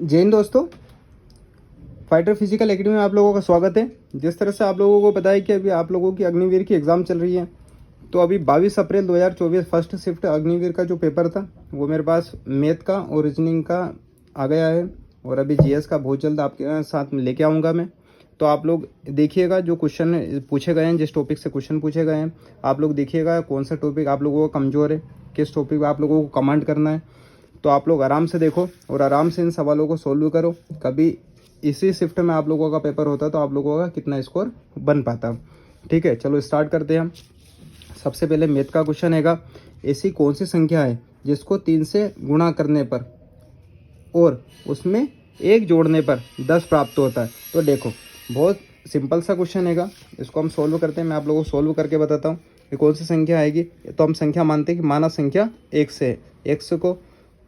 जय हिंद दोस्तों। Fighter physical academy में आप लोगों का स्वागत है। जिस तरह से आप लोगों को पता है कि अभी आप लोगों की अग्निवीर की एग्ज़ाम चल रही है, तो अभी 22 अप्रैल 2024 फर्स्ट शिफ्ट अग्निवीर का जो पेपर था वो मेरे पास मैथ का और रीजनिंग का आ गया है, और अभी जीएस का बहुत जल्द आपके साथ लेके आऊँगा मैं। तो आप लोग देखिएगा जो क्वेश्चन पूछे गए हैं, जिस टॉपिक से क्वेश्चन पूछे गए हैं, आप लोग देखिएगा कौन सा टॉपिक आप लोगों को कमज़ोर है, किस टॉपिक पर आप लोगों को कमांड करना है। तो आप लोग आराम से देखो और आराम से इन सवालों को सोल्व करो। कभी इसी शिफ्ट में आप लोगों का पेपर होता तो आप लोगों का कितना स्कोर बन पाता। ठीक है, चलो स्टार्ट करते हैं हम। सबसे पहले मैथ का क्वेश्चन हैगा, ऐसी कौन सी संख्या है जिसको 3 से गुणा करने पर और उसमें 1 जोड़ने पर 10 प्राप्त होता है। तो देखो बहुत सिंपल सा क्वेश्चन हैगा, इसको हम सोल्व करते हैं। मैं आप लोगों को सोल्व करके बताता हूँ ये कौन सी संख्या आएगी। तो हम संख्या मानते हैं कि माना संख्या 1 से है, x को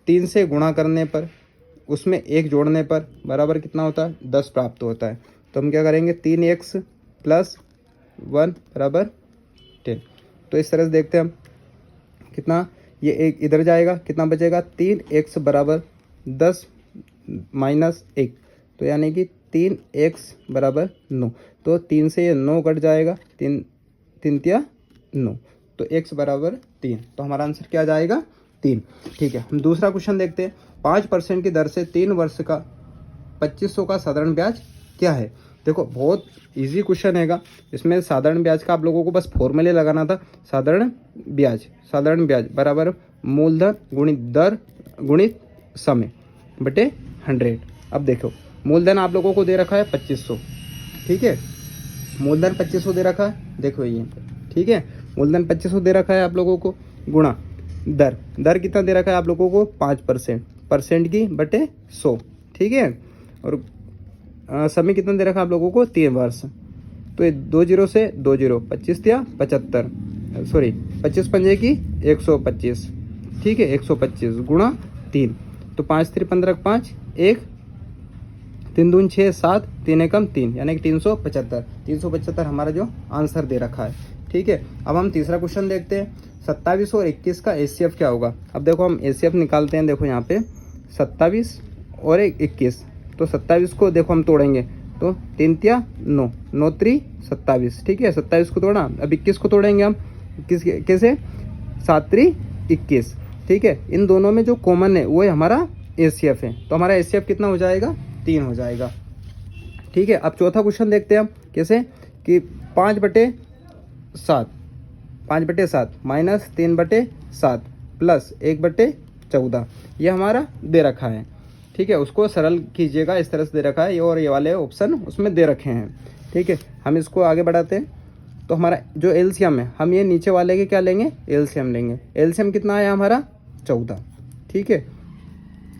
3 से गुणा करने पर उसमें 1 जोड़ने पर बराबर कितना होता है, 10 प्राप्त होता है। तो हम क्या करेंगे, 3x + 1 बराबर 10। तो इस तरह से देखते हैं हम कितना, ये एक इधर जाएगा, कितना बचेगा, 3x बराबर 10 - 1, तो यानी कि 3x बराबर 9। तो 3 से ये 9 कट जाएगा, 3 3 9, तो x बराबर 3। तो हमारा आंसर क्या जाएगा, 3। ठीक है, हम दूसरा क्वेश्चन देखते हैं। 5% की दर से 3 वर्ष का 2500 का साधारण ब्याज क्या है। देखो बहुत इजी क्वेश्चन हैगा। इसमें साधारण ब्याज का आप लोगों को बस फॉर्मूले लगाना था। साधारण ब्याज बराबर मूलधन गुणित दर गुणित समय बटे 100। अब देखो मूलधन आप लोगों को दे रखा है 2500, ठीक है, मूलधन 2500 दे रखा है, देखो ये, ठीक है, मूलधन 2500 दे रखा है आप लोगों को, गुणा दर कितना दे रखा है आप लोगों को, 5% की बटे 100, ठीक है, और समय कितना दे रखा है आप लोगों को, 3 वर्ष। तो ये 2 जीरो से 2 जीरो, 25 या 75, सॉरी 25 पंजे की 125, ठीक है, 125 गुणा 3, तो 5 3 15 5 1 3 दून 6 7 3 एकम 3, यानी कि 375 हमारा जो आंसर दे रखा है। ठीक है, अब हम तीसरा क्वेश्चन देखते हैं। 27 और 21 का एचसीएफ क्या होगा। अब देखो हम एचसीएफ निकालते हैं। देखो यहाँ पे 27 और 21, तो 27 को देखो हम तोड़ेंगे, तो 3 तिया 9, 9 3 27, ठीक है, 27 को तोड़ा। अब 21 को तोड़ेंगे हम, कैसे, 7 3 21, ठीक है, इन दोनों में जो कॉमन है वो हमारा एचसीएफ है। तो हमारा एचसीएफ कितना हो जाएगा, 3 हो जाएगा। ठीक है, अब चौथा क्वेश्चन देखते हैं हम, कैसे कि 5/7 माइनस 3/7 प्लस 1/14, ये हमारा दे रखा है। ठीक है, उसको सरल कीजिएगा, इस तरह से दे रखा है, और ये वाले ऑप्शन उसमें दे रखे हैं। ठीक है, हम इसको आगे बढ़ाते हैं। तो हमारा जो एलसीएम है, हम ये नीचे वाले के क्या लेंगे, एलसीएम लेंगे। एलसीएम कितना आया हमारा, 14, ठीक है।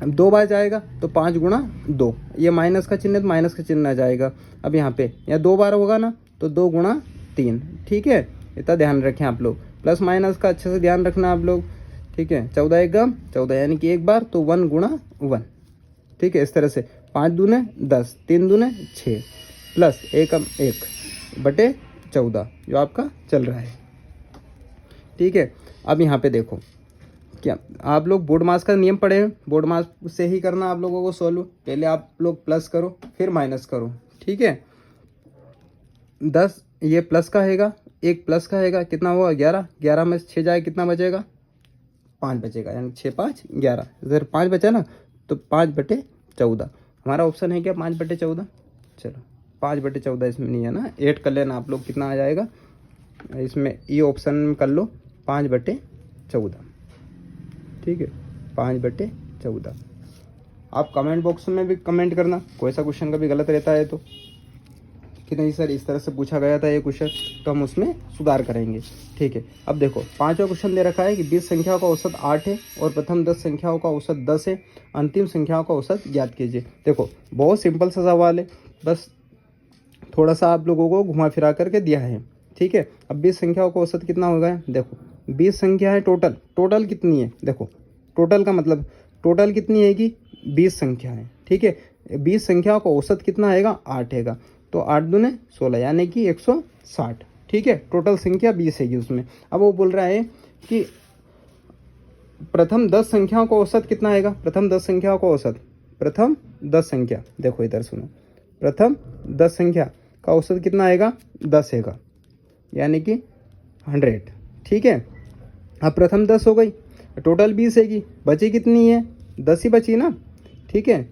अब 2 बार जाएगा तो 5 गुणा 2, ये माइनस का चिन्ह है तो माइनस का चिन्ह आ जाएगा। अब यहाँ पे या 2 बार होगा ना, तो 2 गुणा 3, ठीक है, इतना ध्यान रखें आप लोग। प्लस माइनस का अच्छे से ध्यान रखना आप लोग, ठीक है। 14 एकम 14, यानी कि 1 बार, तो 1 गुणा 1, ठीक है, इस तरह से 5 दूने 10, 3 दूने 6, प्लस 1/14 जो आपका चल रहा है। ठीक है, अब यहाँ पे देखो, क्या आप लोग बोर्ड मास का नियम पढ़े हैं, बोर्ड मास से ही करना आप लोगों को सोल्व। पहले आप लोग प्लस करो फिर माइनस करो, ठीक है। 10 ये प्लस का हैगा, 1 प्लस का हैगा, कितना हुआ 11, 11 में 6 जाए कितना बचेगा, 5 बचेगा, यानी 6 5 11, इधर 5 बचा ना, तो 5/14 हमारा ऑप्शन है क्या, 5/14। चलो 5/14 इसमें नहीं है ना, 8 कर लेना आप लोग, कितना आ जाएगा इसमें, ये ऑप्शन कर लो 5/14, ठीक है, 5/14। आप कमेंट बॉक्स में भी कमेंट करना कोई सा क्वेश्चन का भी गलत रहता है तो, कि नहीं सर इस तरह से पूछा गया था ये क्वेश्चन, तो हम उसमें सुधार करेंगे। ठीक है, अब देखो 5वां क्वेश्चन दे रखा है कि 20 संख्याओं का औसत 8 है और प्रथम 10 संख्याओं का औसत 10 है, अंतिम संख्याओं का औसत ज्ञात कीजिए। देखो बहुत सिंपल सा सवाल है, बस थोड़ा सा आप लोगों को घुमा फिरा करके दिया है। ठीक है, अब 20 संख्याओं का औसत कितना हो गया, देखो 20 संख्या है, टोटल कितनी है, देखो टोटल का मतलब टोटल कितनी है कि 20 संख्या है, ठीक है। 20 संख्याओं का औसत कितना आएगा, 8 हैगा, तो 8 दूने 16, यानी कि 160, ठीक है, टोटल संख्या 20 हैगी उसमें। अब वो बोल रहा है कि प्रथम 10 संख्याओं का औसत कितना आएगा, प्रथम 10 संख्याओं का औसत प्रथम 10 संख्या, देखो इधर सुनो, प्रथम 10 संख्या का औसत कितना आएगा, 10 आएगा, यानी कि 100। ठीक है, अब प्रथम 10 हो गई, टोटल 20 हैगी, बची कितनी है, 10 ही बची ना। ठीक है,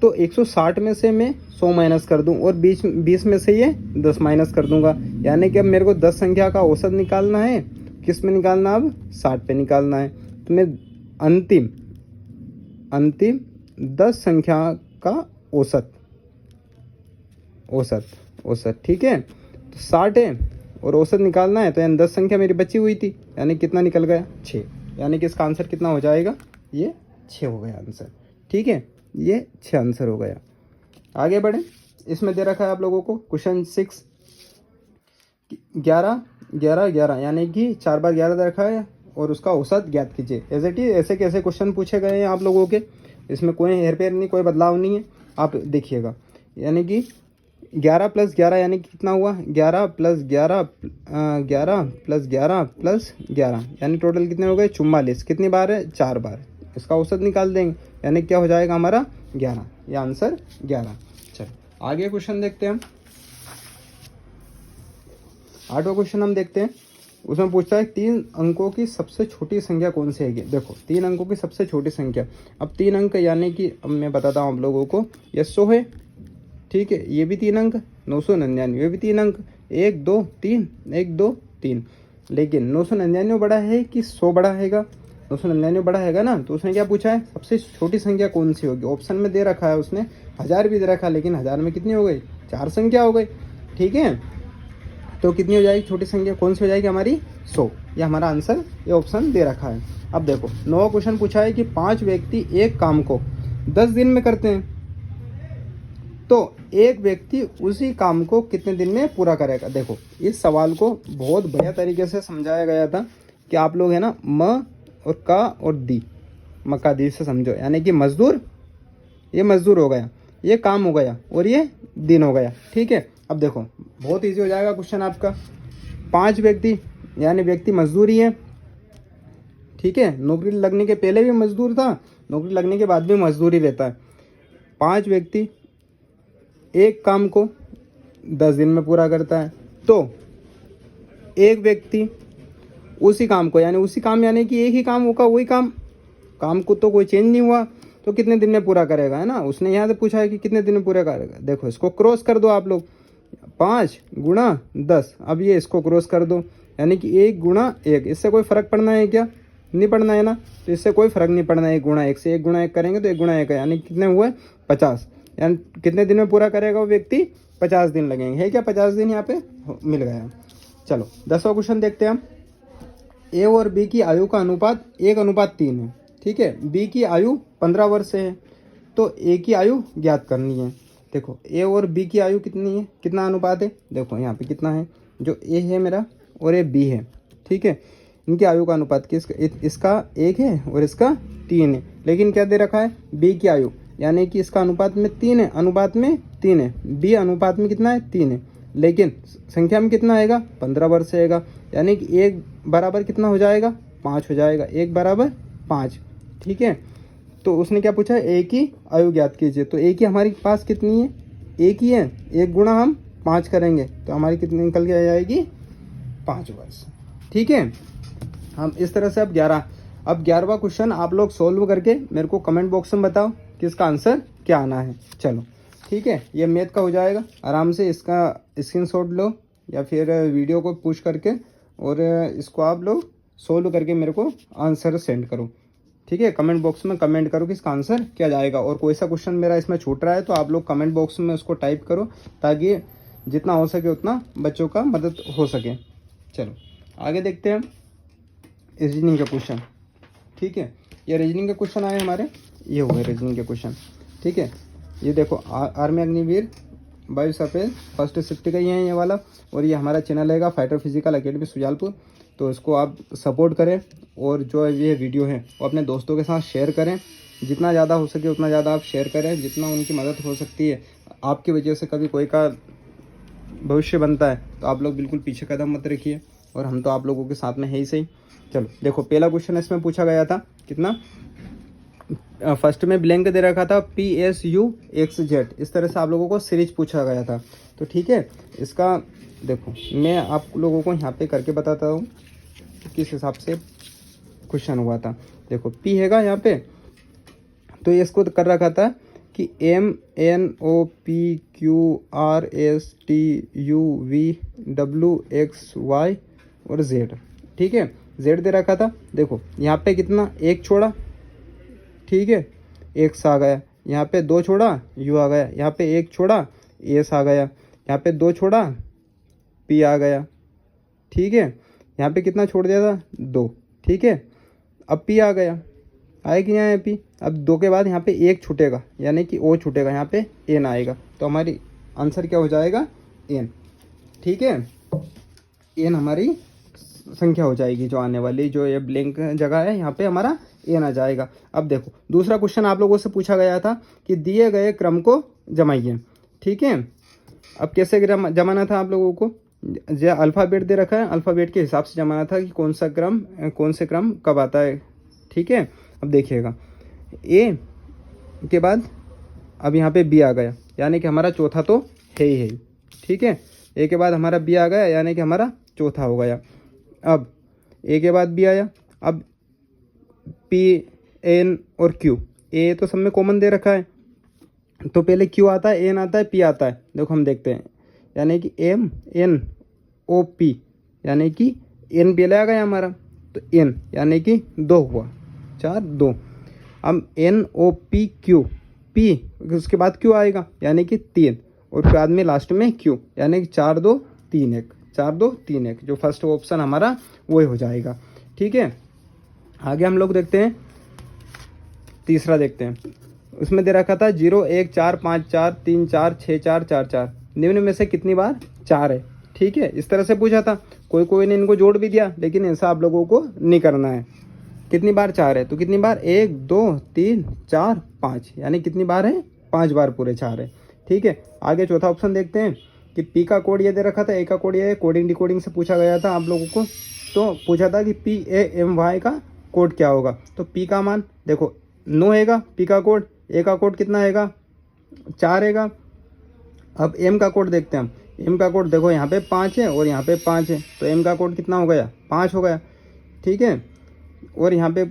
तो 160 में से मैं 100 माइनस कर दूं और 20 में से ये 10 माइनस कर दूंगा, यानी कि अब मेरे को 10 संख्या का औसत निकालना है, किस में निकालना, अब 60 पे निकालना है। तो मैं अंतिम 10 संख्या का औसत, ठीक है, तो 60 है और औसत निकालना है, तो यानी 10 संख्या मेरी बची हुई थी, यानी कितना निकल गया, 6, यानी कि इसका आंसर कितना हो जाएगा, ये 6 हो गया आंसर। ठीक है, ये 6 आंसर हो गया। आगे बढ़े, इसमें दे रखा है आप लोगों को क्वेश्चन 6, 11 11 11, यानी कि 4 बार 11 दे रखा है और उसका औसत ज्ञात कीजिए। ऐसे कैसे क्वेश्चन पूछे गए हैं आप लोगों के, इसमें कोई हेरफेर नहीं, कोई बदलाव नहीं है, आप देखिएगा। यानी कि 11 + 11 यानी कि कितना हुआ, 11 + 11 11 + 11 + 11, यानी टोटल कितने हो गए, 44। कितनी बार है, 4 बार। इसका औसत निकाल देंगे, यानी क्या हो जाएगा हमारा 11, ये आंसर 11। चलो आगे क्वेश्चन देखते हैं हम। 8वां क्वेश्चन हम देखते हैं, उसमें पूछता है 3 अंकों की सबसे छोटी संख्या कौन सी है। देखो 3 अंकों की सबसे छोटी संख्या, अब 3 अंक यानी कि अब मैं बताता हूँ आप लोगों को, ये 100 है। ठीक है, ये भी 3 अंक, 999 ये भी 3 अंक, 1 2 3 1 2 3, लेकिन 999 बड़ा है कि 100 बड़ा हैगा, 999 बड़ा हैगा ना। तो उसने क्या पूछा है, सबसे छोटी संख्या कौन सी होगी। ऑप्शन में दे रखा है उसने 1000 भी दे रखा है, लेकिन 1000 में कितनी हो गई, 4 संख्या हो गई। ठीक है, तो कितनी हो जाएगी छोटी संख्या, कौन सी हो जाएगी हमारी, 100। ये हमारा आंसर, ये ऑप्शन दे रखा है। अब देखो 9वां क्वेश्चन पूछा है कि 5 व्यक्ति एक काम को 10 दिन में करते हैं, तो एक व्यक्ति उसी काम को कितने दिन में पूरा करेगा। देखो इस सवाल को बहुत बढ़िया तरीके से समझाया गया था कि आप लोग है ना म और का और दी, मक्का दी से समझो, यानी कि मजदूर, ये मजदूर हो गया, ये काम हो गया और ये दिन हो गया। ठीक है, अब देखो बहुत इजी हो जाएगा क्वेश्चन आपका। 5 व्यक्ति यानी व्यक्ति मजदूर ही है। ठीक है, नौकरी लगने के पहले भी मजदूर था, नौकरी लगने के बाद भी मजदूर ही रहता है। 5 व्यक्ति एक काम को 10 दिन में पूरा करता है, तो एक व्यक्ति उसी काम को, यानी उसी काम यानी कि एक ही काम होगा, वही काम को तो कोई चेंज नहीं हुआ, तो कितने दिन में पूरा करेगा, है ना। उसने यहाँ से पूछा है कि कितने दिन में पूरा करेगा। देखो इसको क्रॉस कर दो आप लोग, 5 × 10, अब ये इसको क्रॉस कर दो, यानी कि 1 × 1, इससे कोई फ़र्क पड़ना है क्या, नहीं पड़ना है ना, तो इससे कोई फ़र्क नहीं पड़ना है। 1 × 1 से 1 × 1 करेंगे तो 1 × 1 है, यानी कितने हुए 50, यानी कितने दिन में पूरा करेगा वो व्यक्ति, 50 दिन लगेंगे, है क्या, 50 दिन यहाँ पे मिल गया। चलो 10वां क्वेश्चन देखते हैं हम। ए और बी की आयु का अनुपात 1:3 है। ठीक है, बी की आयु 15 वर्ष है, तो ए की आयु ज्ञात करनी है। देखो ए और बी की आयु कितनी है, कितना अनुपात है, देखो यहाँ पे कितना है, जो ए है मेरा और ये बी है। ठीक है, इनकी आयु का अनुपात इसका 1 है और इसका 3 है, लेकिन क्या दे रखा है, बी की आयु, यानी कि इसका अनुपात में 3 है, अनुपात में 3 है, बी अनुपात में कितना है, 3 है, लेकिन संख्या में कितना आएगा, 15 वर्ष आएगा, यानी कि 1 बराबर कितना हो जाएगा, 5 हो जाएगा, 1 बराबर 5। ठीक है, तो उसने क्या पूछा, ए की आयु ज्ञात कीजिए, तो ए की हमारे पास कितनी है, 1 ही है, 1 × हम 5 करेंगे तो हमारी कितनी निकल के आ जाएगी, 5 वर्ष। ठीक है, हम इस तरह से अब 11वां क्वेश्चन आप लोग सोल्व करके मेरे को कमेंट बॉक्स में बताओ कि इसका आंसर क्या आना है। चलो ठीक है, ये मैथ का हो जाएगा, आराम से इसका स्क्रीनशॉट लो या फिर वीडियो को पुश करके और इसको आप लोग सोल्व करके मेरे को आंसर सेंड करो। ठीक है, कमेंट बॉक्स में कमेंट करो कि इसका आंसर क्या जाएगा, और कोई सा क्वेश्चन मेरा इसमें छूट रहा है तो आप लोग कमेंट बॉक्स में उसको टाइप करो, ताकि जितना हो सके उतना बच्चों का मदद हो सके। चलो आगे देखते हैं रीजनिंग का क्वेश्चन। ठीक है, ये रीजनिंग के क्वेश्चन आए हमारे, ये हुए रीजनिंग के क्वेश्चन। ठीक है, ये देखो army Agniveer 22 April first shift का ही है ये वाला, और ये हमारा चैनल रहेगा फाइटर फिजिकल एकेडमी सुजालपुर, तो इसको आप सपोर्ट करें और जो ये वीडियो है वो अपने दोस्तों के साथ शेयर करें, जितना ज़्यादा हो सके उतना ज़्यादा आप शेयर करें, जितना उनकी मदद हो सकती है। आपकी वजह से कभी कोई का भविष्य बनता है, तो आप लोग बिल्कुल पीछे कदम मत रखिए, और हम तो आप लोगों के साथ में है ही सही। चलो देखो पहला क्वेश्चन इसमें पूछा गया था, कितना फर्स्ट में ब्लैंक दे रखा था PSU XZ, इस तरह से आप लोगों को सीरीज पूछा गया था। तो ठीक है, इसका देखो मैं आप लोगों को यहाँ पे करके बताता हूँ किस हिसाब से क्वेश्चन हुआ था। देखो P हैगा यहाँ पे, तो ये इसको कर रखा था कि MNOPQRSTUVWXY और Z, ठीक है, Z दे रखा था। देखो यहाँ पे कितना, एक छोड़ा, ठीक है, एक्स आ गया, यहाँ पे दो छोड़ा यू आ गया, यहाँ पे एक छोड़ा एस आ गया, यहाँ पे दो छोड़ा पी आ गया, ठीक है, यहाँ पे कितना छोड़ दिया था, दो, ठीक है, अब पी आ गया, आए कि यहाँ पी। अब दो के बाद यहाँ पे एक छूटेगा यानी कि ओ छूटेगा, यहाँ पे एन आएगा, तो हमारी आंसर क्या हो जाएगा, एन, ठीक है, एन हमारी संख्या हो जाएगी जो आने वाली, जो ये ब्लैंक जगह है यहाँ पे हमारा एन आ जाएगा। अब देखो दूसरा क्वेश्चन आप लोगों से पूछा गया था कि दिए गए क्रम को जमाइए, ठीक है। अब कैसे जमाना था आप लोगों को, जो अल्फ़ाबेट दे रखा है अल्फ़ाबेट के हिसाब से जमाना था कि कौन से क्रम कब आता है, ठीक है। अब देखिएगा ए के बाद अब यहाँ पे बी आ गया यानी कि हमारा चौथा तो है ही, ठीक है। ए के बाद हमारा बी आ गया यानी कि हमारा चौथा हो गया। अब ए के बाद बी आया, अब पी एन और क्यू, ए तो सब में कॉमन दे रखा है, तो पहले क्यू आता है, एन आता है, पी आता है। देखो हम देखते हैं, यानी कि MNOP यानी कि एन पहले आ गया हमारा, तो एन यानी कि दो हुआ, 4 2। अब NOPQ, पी उसके बाद क्यू आएगा यानी कि 3, और बाद में लास्ट में क्यू यानी कि 4 2 3 1, 4 2 3 1, जो फर्स्ट ऑप्शन हमारा वही हो जाएगा, ठीक है। आगे हम लोग देखते हैं, तीसरा देखते हैं, उसमें दे रखा था 0 1 4 5 4 3 4 6 4 4 4, निम्न में से कितनी बार 4 है, ठीक है, इस तरह से पूछा था। कोई ने इनको जोड़ भी दिया, लेकिन ऐसा आप लोगों को नहीं करना है। कितनी बार 4 है, तो कितनी बार 1 2 3 4 5, यानी कितनी बार है, 5 बार पूरे 4 है, ठीक है। आगे चौथा ऑप्शन देखते हैं कि पी का कोड ये दे रखा था, ए का कोड ये, कोडिंग डिकोडिंग से पूछा गया था आप लोगों को, तो पूछा था कि PAMY का कोड क्या होगा, तो पी का मान देखो 9 हैगा पी का कोड, ए का कोड कितना हैगा 4 हैगा। अब एम का कोड देखते हैं हम, एम का कोड देखो यहाँ पे 5 है और यहाँ पे 5 है, तो एम का कोड कितना हो गया, 5 हो गया, ठीक है। और यहाँ पे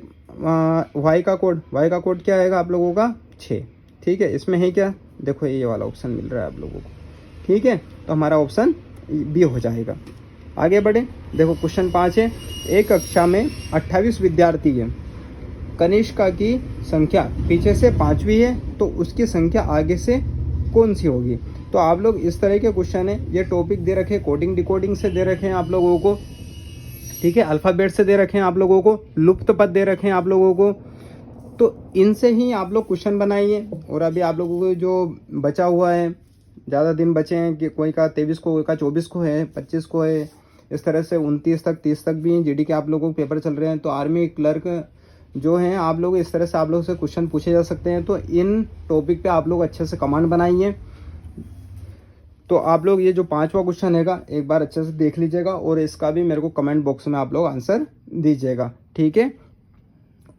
वाई का कोड क्या आएगा आप लोगों का 6, ठीक है। इसमें है क्या, देखो ये वाला ऑप्शन मिल रहा है आप लोगों को, ठीक है, तो हमारा ऑप्शन बी हो जाएगा। आगे बढ़े, देखो क्वेश्चन 5 है, एक कक्षा में 28 विद्यार्थी है, कनिष्का की संख्या पीछे से 5वीं है, तो उसकी संख्या आगे से कौन सी होगी। तो आप लोग इस तरह के क्वेश्चन है, ये टॉपिक दे रखे, कोडिंग डिकोडिंग से दे रखे हैं आप लोगों को, ठीक है, अल्फ़ाबेट से दे रखे हैं आप लोगों को, लुप्त पद दे रखे हैं आप लोगों को, तो इनसे ही आप लोग क्वेश्चन बनाइए। और अभी आप लोगों को जो बचा हुआ है, ज़्यादा दिन बचे हैं कि कोई का 23 को, कोई का 24 को है, 25 को है, इस तरह से 29 तक 30 तक भी GD के आप लोगों को पेपर चल रहे हैं, तो आर्मी क्लर्क जो हैं आप लोग इस तरह से आप लोग से क्वेश्चन पूछे जा सकते हैं। तो इन टॉपिक पे आप लोग अच्छे से कमांड बनाइए। तो आप लोग ये जो 5वां क्वेश्चन हैगा एक बार अच्छे से देख लीजिएगा, और इसका भी मेरे को कमेंट बॉक्स में आप लोग आंसर दीजिएगा, ठीक है।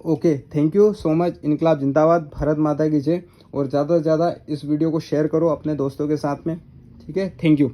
Okay, thank you so much. इनकलाब जिंदाबाद, भारत माता की जय। और ज़्यादा से ज़्यादा इस वीडियो को शेयर करो अपने दोस्तों के साथ में, ठीक है। Thank you.